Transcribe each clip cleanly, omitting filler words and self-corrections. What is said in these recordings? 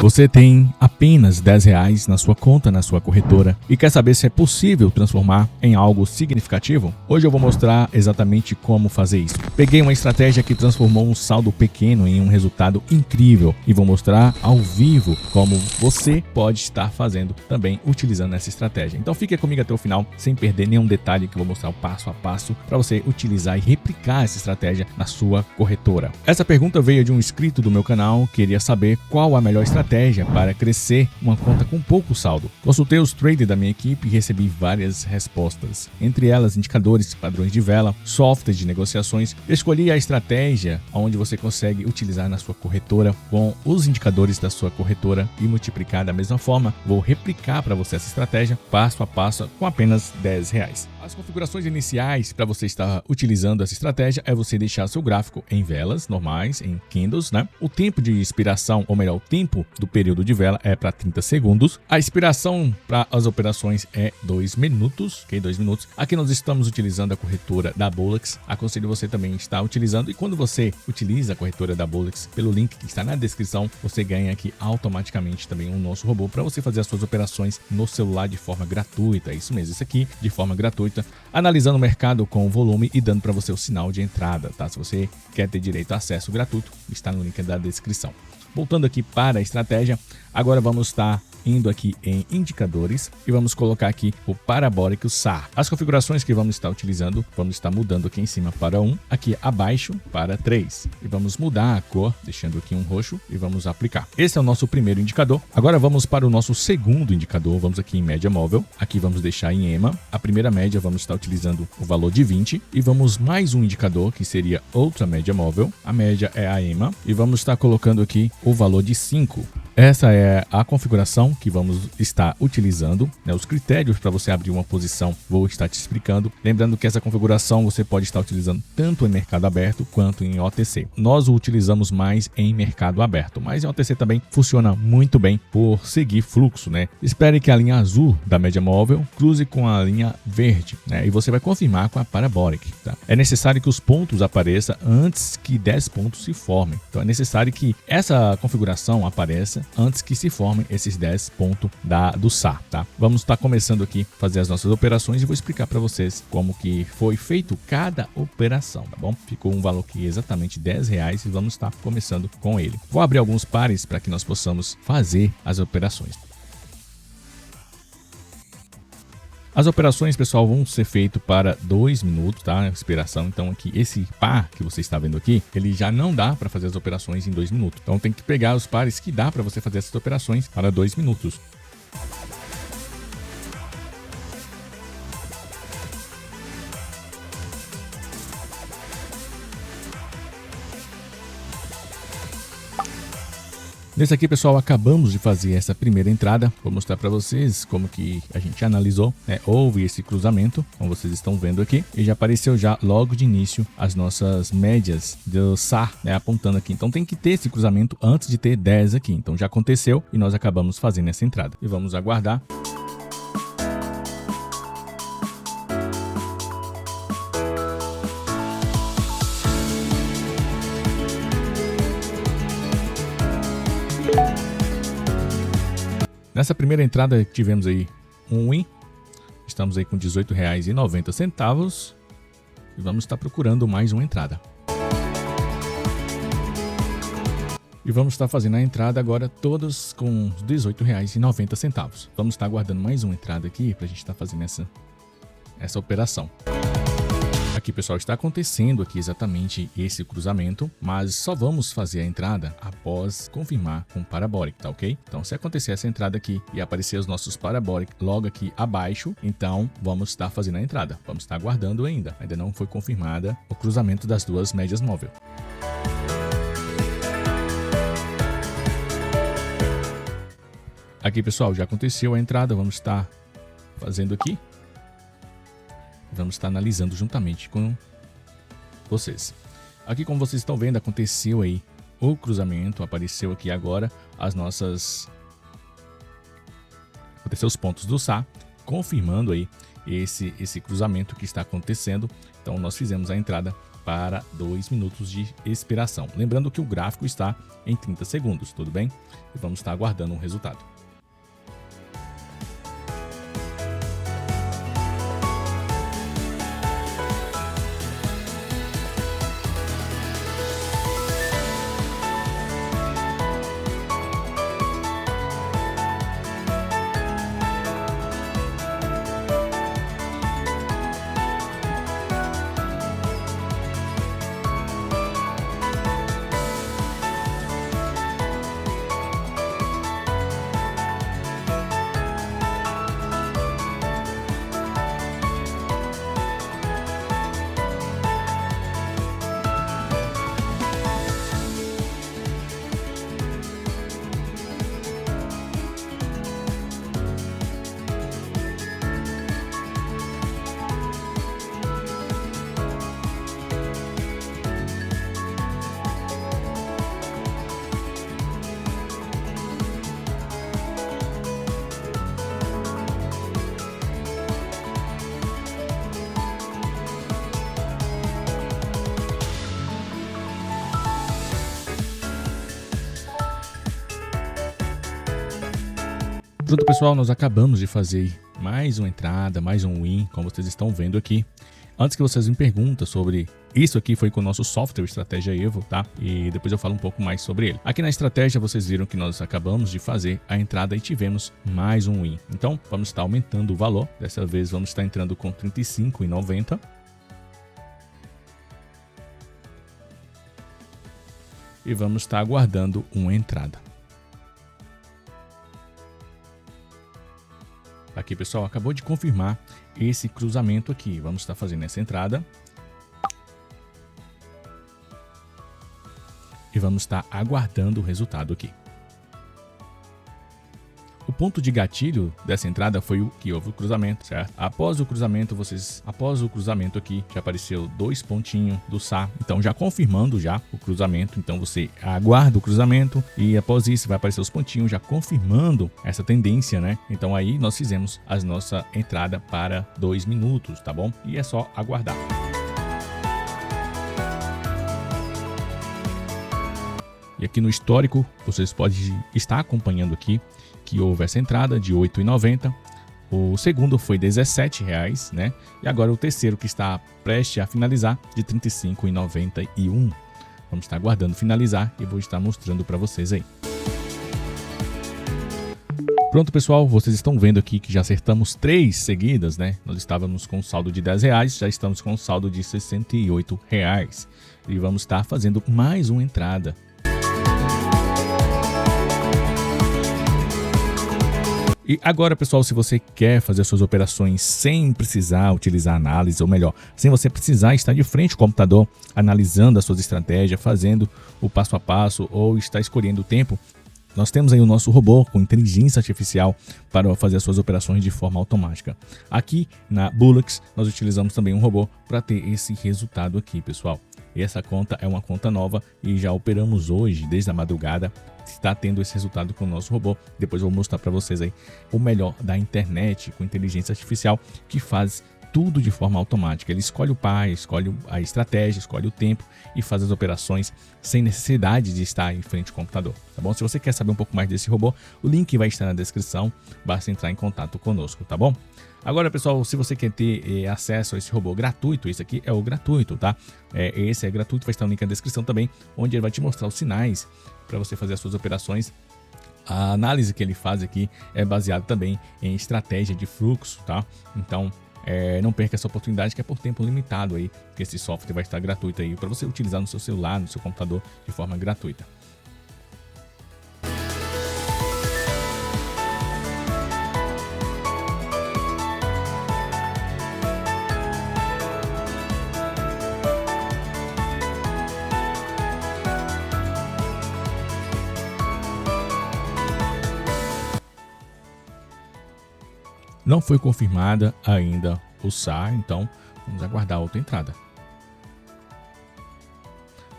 Você tem apenas R$10 na sua conta, na sua corretora, e quer saber se é possível transformar em algo significativo? Hoje eu vou mostrar exatamente como fazer isso. Peguei uma estratégia que transformou um saldo pequeno em um resultado incrível e vou mostrar ao vivo como você pode estar fazendo também utilizando essa estratégia. Então fique comigo até o final, sem perder nenhum detalhe, que eu vou mostrar o passo a passo para você utilizar e replicar essa estratégia na sua corretora. Essa pergunta veio de um inscrito do meu canal, queria saber qual a melhor estratégia para crescer uma conta com pouco saldo. Consultei os traders da minha equipe e recebi várias respostas, entre elas indicadores, padrões de vela, softwares de negociações. Escolhi a estratégia onde você consegue utilizar na sua corretora com os indicadores da sua corretora e multiplicar da mesma forma. Vou replicar para você essa estratégia passo a passo com apenas R$10. As configurações iniciais para você estar utilizando essa estratégia é você deixar seu gráfico em velas normais, em candles, né? O tempo de expiração, ou melhor, o tempo do período de vela é para 30 segundos. A expiração para as operações é 2 minutos, ok? 2 minutos. Aqui nós estamos utilizando a corretora da Bullox. Aconselho você também estar utilizando. E quando você utiliza a corretora da Bullox, pelo link que está na descrição, você ganha aqui automaticamente também um nosso robô para você fazer as suas operações no celular de forma gratuita. Isso mesmo, isso aqui de forma gratuita, analisando o mercado com o volume e dando para você o sinal de entrada, tá? Se você quer ter direito a acesso gratuito, está no link da descrição. Voltando aqui para a estratégia, agora vamos estar indo aqui em indicadores e vamos colocar aqui o Parabolic, o SAR. As configurações que vamos estar utilizando, vamos estar mudando aqui em cima para 1, aqui abaixo para 3. E vamos mudar a cor, deixando aqui um roxo e vamos aplicar. Esse é o nosso primeiro indicador. Agora vamos para o nosso segundo indicador, vamos aqui em média móvel. Aqui vamos deixar em EMA. A primeira média vamos estar utilizando o valor de 20 e vamos mais um indicador que seria outra média móvel. A média é a EMA e vamos estar colocando aqui o valor de 5. Essa é a configuração que vamos estar utilizando, né? Os critérios para você abrir uma posição vou estar te explicando. Lembrando que essa configuração você pode estar utilizando tanto em mercado aberto quanto em OTC. Nós o utilizamos mais em mercado aberto, mas em OTC também funciona muito bem por seguir fluxo, né? Espere que a linha azul da média móvel cruze com a linha verde, né? E você vai confirmar com a Parabolic, tá? É necessário que os pontos apareçam antes que 10 pontos se formem. Então é necessário que essa configuração apareça antes que se formem esses 10 pontos do SAR, tá? Vamos estar começando aqui a fazer as nossas operações e vou explicar para vocês como que foi feito cada operação, tá bom? Ficou um valor aqui exatamente R$10 e vamos estar começando com ele. Vou abrir alguns pares para que nós possamos fazer as operações. As operações, pessoal, vão ser feitas para 2 minutos, tá? Expiração. Então aqui, esse par que você está vendo aqui, ele já não dá para fazer as operações em 2 minutos. Então tem que pegar os pares que dá para você fazer essas operações para 2 minutos. Nesse aqui, pessoal, acabamos de fazer essa primeira entrada. Vou mostrar para vocês como que a gente analisou, né? Houve esse cruzamento, como vocês estão vendo aqui, e já apareceu já logo de início as nossas médias do SAR, né? Apontando aqui. Então tem que ter esse cruzamento antes de ter 10 aqui. Então já aconteceu e nós acabamos fazendo essa entrada. E vamos aguardar. Nessa primeira entrada tivemos aí um win, estamos aí com R$18,90 e vamos estar procurando mais uma entrada. E vamos estar fazendo a entrada agora todas com R$18,90. Vamos estar aguardando mais uma entrada aqui para a gente estar fazendo essa operação. Aqui, pessoal, está acontecendo aqui exatamente esse cruzamento, mas só vamos fazer a entrada após confirmar com o Parabolic, tá ok? Então, se acontecer essa entrada aqui e aparecer os nossos Parabolic logo aqui abaixo, então vamos estar fazendo a entrada. Vamos estar aguardando ainda. Ainda não foi confirmada o cruzamento das duas médias móveis. Aqui, pessoal, já aconteceu a entrada. Vamos estar fazendo aqui. Vamos estar analisando juntamente com vocês. Aqui, como vocês estão vendo, aconteceu aí o cruzamento, apareceu aqui agora aconteceu os pontos do SAR, confirmando aí esse cruzamento que está acontecendo. Então nós fizemos a entrada para 2 minutos de expiração. Lembrando que o gráfico está em 30 segundos, tudo bem? E vamos estar aguardando o resultado. Pronto, pessoal, nós acabamos de fazer mais uma entrada, mais um win, como vocês estão vendo aqui. Antes que vocês me perguntem sobre isso aqui, foi com o nosso software Estratégia Evo, tá? E depois eu falo um pouco mais sobre ele. Aqui na estratégia, vocês viram que nós acabamos de fazer a entrada e tivemos mais um win. Então, vamos estar aumentando o valor. Dessa vez, vamos estar entrando com R$ 35,90. E vamos estar aguardando uma entrada. Aqui, pessoal, acabou de confirmar esse cruzamento aqui. Vamos estar fazendo essa entrada. E vamos estar aguardando o resultado aqui. O ponto de gatilho dessa entrada foi o que houve o cruzamento, certo? Após o cruzamento aqui, já apareceu 2 pontinhos do SA. Então, já confirmando já o cruzamento. Então, você aguarda o cruzamento e após isso vai aparecer os pontinhos já confirmando essa tendência, né? Então, aí nós fizemos a nossa entrada para 2 minutos, tá bom? E é só aguardar. E aqui no histórico, vocês podem estar acompanhando aqui que houve essa entrada de R$ 8,90. O segundo foi R$ 17,00, né? E agora o terceiro, que está prestes a finalizar, de R$ 35,91. Vamos estar aguardando finalizar e vou estar mostrando para vocês aí. Pronto, pessoal, vocês estão vendo aqui que já acertamos 3 seguidas, né? Nós estávamos com saldo de R$10, já estamos com saldo de R$ 68,00. E vamos estar fazendo mais uma entrada. E agora, pessoal, se você quer fazer suas operações sem precisar utilizar análise, ou melhor, sem você precisar estar de frente ao computador, analisando as suas estratégias, fazendo o passo a passo ou estar escolhendo o tempo, nós temos aí o nosso robô com inteligência artificial para fazer as suas operações de forma automática. Aqui na Bullux, nós utilizamos também um robô para ter esse resultado aqui, pessoal. E essa conta é uma conta nova e já operamos hoje, desde a madrugada, está tendo esse resultado com o nosso robô. Depois eu vou mostrar para vocês aí o melhor da internet com inteligência artificial, que faz tudo de forma automática. Ele escolhe o par, escolhe a estratégia, escolhe o tempo e faz as operações sem necessidade de estar em frente ao computador, tá bom? Se você quer saber um pouco mais desse robô, o link vai estar na descrição, basta entrar em contato conosco, tá bom? Agora, pessoal, se você quer ter acesso a esse robô gratuito, esse aqui é o gratuito, tá? Esse é gratuito, vai estar no link na descrição também, onde ele vai te mostrar os sinais para você fazer as suas operações. A análise que ele faz aqui é baseada também em estratégia de fluxo, tá? Então, não perca essa oportunidade, que é por tempo limitado aí, que esse software vai estar gratuito aí para você utilizar no seu celular, no seu computador de forma gratuita. Não foi confirmada ainda o SAR, então vamos aguardar outra entrada.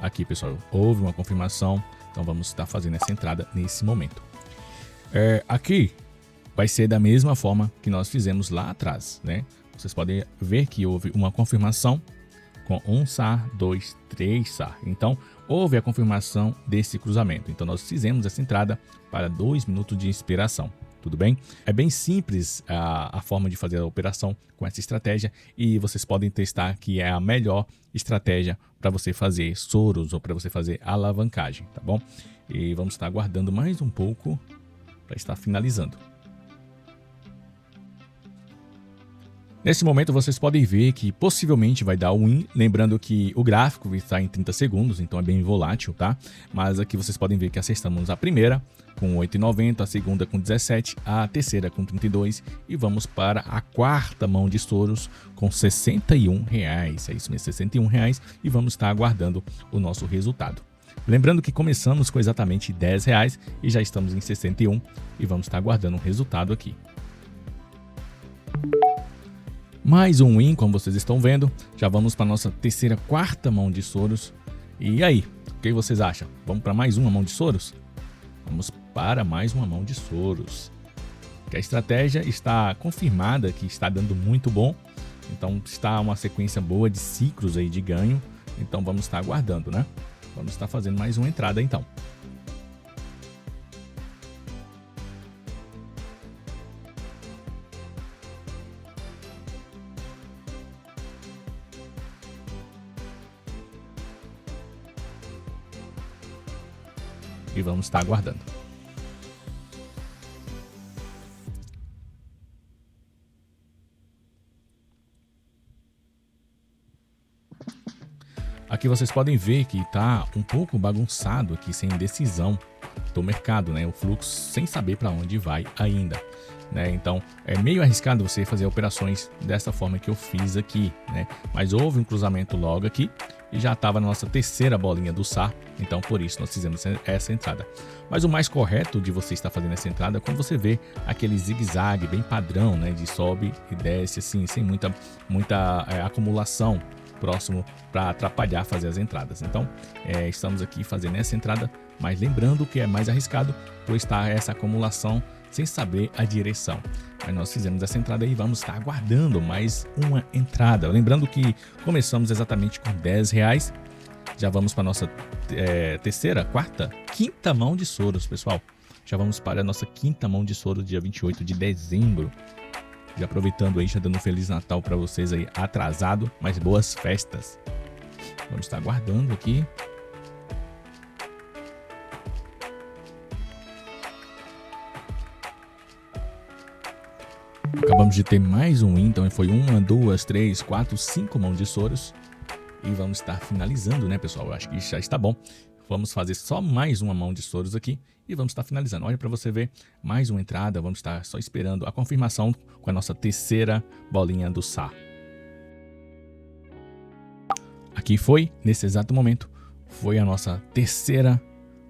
Aqui, pessoal, houve uma confirmação, então vamos estar fazendo essa entrada nesse momento. Aqui vai ser da mesma forma que nós fizemos lá atrás, né? Vocês podem ver que houve uma confirmação com 1 SAR, 2, 3 SAR. Então, houve a confirmação desse cruzamento. Então, nós fizemos essa entrada para 2 minutos de expiração. Tudo bem? É bem simples a forma de fazer a operação com essa estratégia e vocês podem testar que é a melhor estratégia para você fazer Soros ou para você fazer alavancagem, tá bom? E vamos estar aguardando mais um pouco para estar finalizando. Nesse momento vocês podem ver que possivelmente vai dar o win, lembrando que o gráfico está em 30 segundos, então é bem volátil, tá? Mas aqui vocês podem ver que acertamos a primeira com 8,90, a segunda com 17, a terceira com 32 e vamos para a quarta mão de Soros com R$61, é isso mesmo, R$61 e vamos estar aguardando o nosso resultado. Lembrando que começamos com exatamente R$10 e já estamos em 61 e vamos estar aguardando o resultado aqui. Mais um win, como vocês estão vendo. Já vamos para a nossa quarta mão de Soros. E aí, o que vocês acham? Vamos para mais uma mão de Soros? Vamos para mais uma mão de Soros. Que a estratégia está confirmada, que está dando muito bom. Então está uma sequência boa de ciclos aí de ganho. Então vamos estar aguardando, né? Vamos estar fazendo mais uma entrada então. E vamos estar aguardando. Aqui vocês podem ver que está um pouco bagunçado aqui, sem decisão do mercado, né? O fluxo sem saber para onde vai ainda, né? Então é meio arriscado você fazer operações dessa forma que eu fiz aqui, né? Mas houve um cruzamento logo aqui e já estava na nossa terceira bolinha do SAR, então por isso nós fizemos essa entrada. Mas o mais correto de você estar fazendo essa entrada é quando você vê aquele zigue-zague bem padrão, né? De sobe e desce assim, sem muita acumulação próximo para atrapalhar fazer as entradas. Então estamos aqui fazendo essa entrada, mas lembrando que é mais arriscado por estar essa acumulação sem saber a direção. Mas nós fizemos essa entrada e vamos estar aguardando mais uma entrada. Lembrando que começamos exatamente com R$10, já vamos para a nossa quinta mão de Soros, pessoal. Já vamos para a nossa quinta mão de Soros, dia 28 de dezembro. Já aproveitando aí, já dando um Feliz Natal para vocês aí, atrasado, mas boas festas. Vamos estar aguardando aqui. Acabamos de ter mais um win, então foi 1, 2, 3, 4, 5 mãos de Soros. E vamos estar finalizando, né, pessoal? Eu acho que já está bom. Vamos fazer só mais uma mão de Soros aqui e vamos estar finalizando. Olha para você ver, mais uma entrada. Vamos estar só esperando a confirmação com a nossa terceira bolinha do SAR. Aqui foi, nesse exato momento, foi a nossa terceira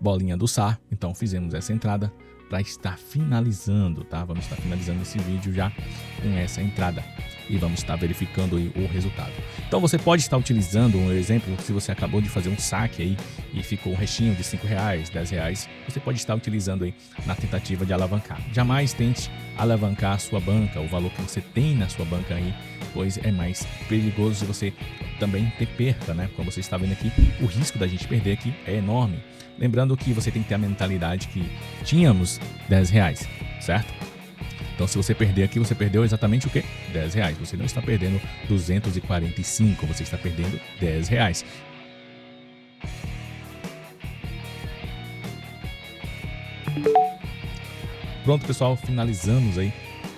bolinha do SAR. Então fizemos essa entrada para estar finalizando, tá? Vamos estar finalizando esse vídeo já com essa entrada e vamos estar verificando aí o resultado. Então você pode estar utilizando um exemplo, se você acabou de fazer um saque aí e ficou um restinho de R$5, R$10, você pode estar utilizando aí na tentativa de alavancar. Jamais tente alavancar a sua banca, o valor que você tem na sua banca aí, pois é mais perigoso se você também ter perda, né? Como você está vendo aqui, o risco da gente perder aqui é enorme. Lembrando que você tem que ter a mentalidade que tínhamos R$10, certo? Então se você perder aqui, você perdeu exatamente o quê? R$10. Você não está perdendo 245, você está perdendo R$10. Pronto, pessoal, finalizamos aí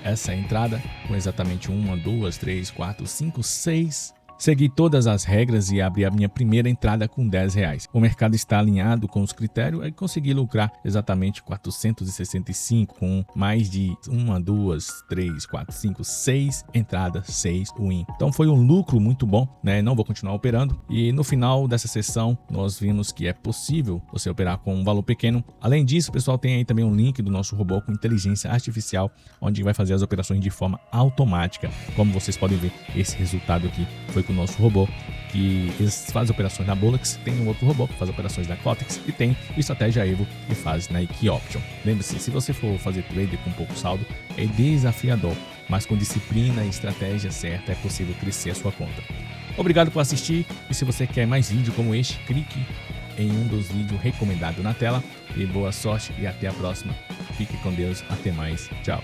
essa entrada com exatamente 1, 2, 3, 4, 5, 6. Segui todas as regras e abri a minha primeira entrada com R$10. O mercado está alinhado com os critérios e consegui lucrar exatamente 465 com mais de 1, 2, 3, 4, 5, 6 entradas, 6 win. Então foi um lucro muito bom, né? Não vou continuar operando. E no final dessa sessão nós vimos que é possível você operar com um valor pequeno. Além disso, pessoal, tem aí também um link do nosso robô com inteligência artificial, onde vai fazer as operações de forma automática. Como vocês podem ver, esse resultado aqui foi com o nosso robô, que faz operações na Bullux, tem um outro robô que faz operações na Cotex e tem o Estratégia Evo que faz na Equioption. Lembre-se, se você for fazer trader com pouco saldo, é desafiador, mas com disciplina e estratégia certa é possível crescer a sua conta. Obrigado por assistir e se você quer mais vídeo como este, clique em um dos vídeos recomendados na tela. E boa sorte e até a próxima. Fique com Deus. Até mais. Tchau.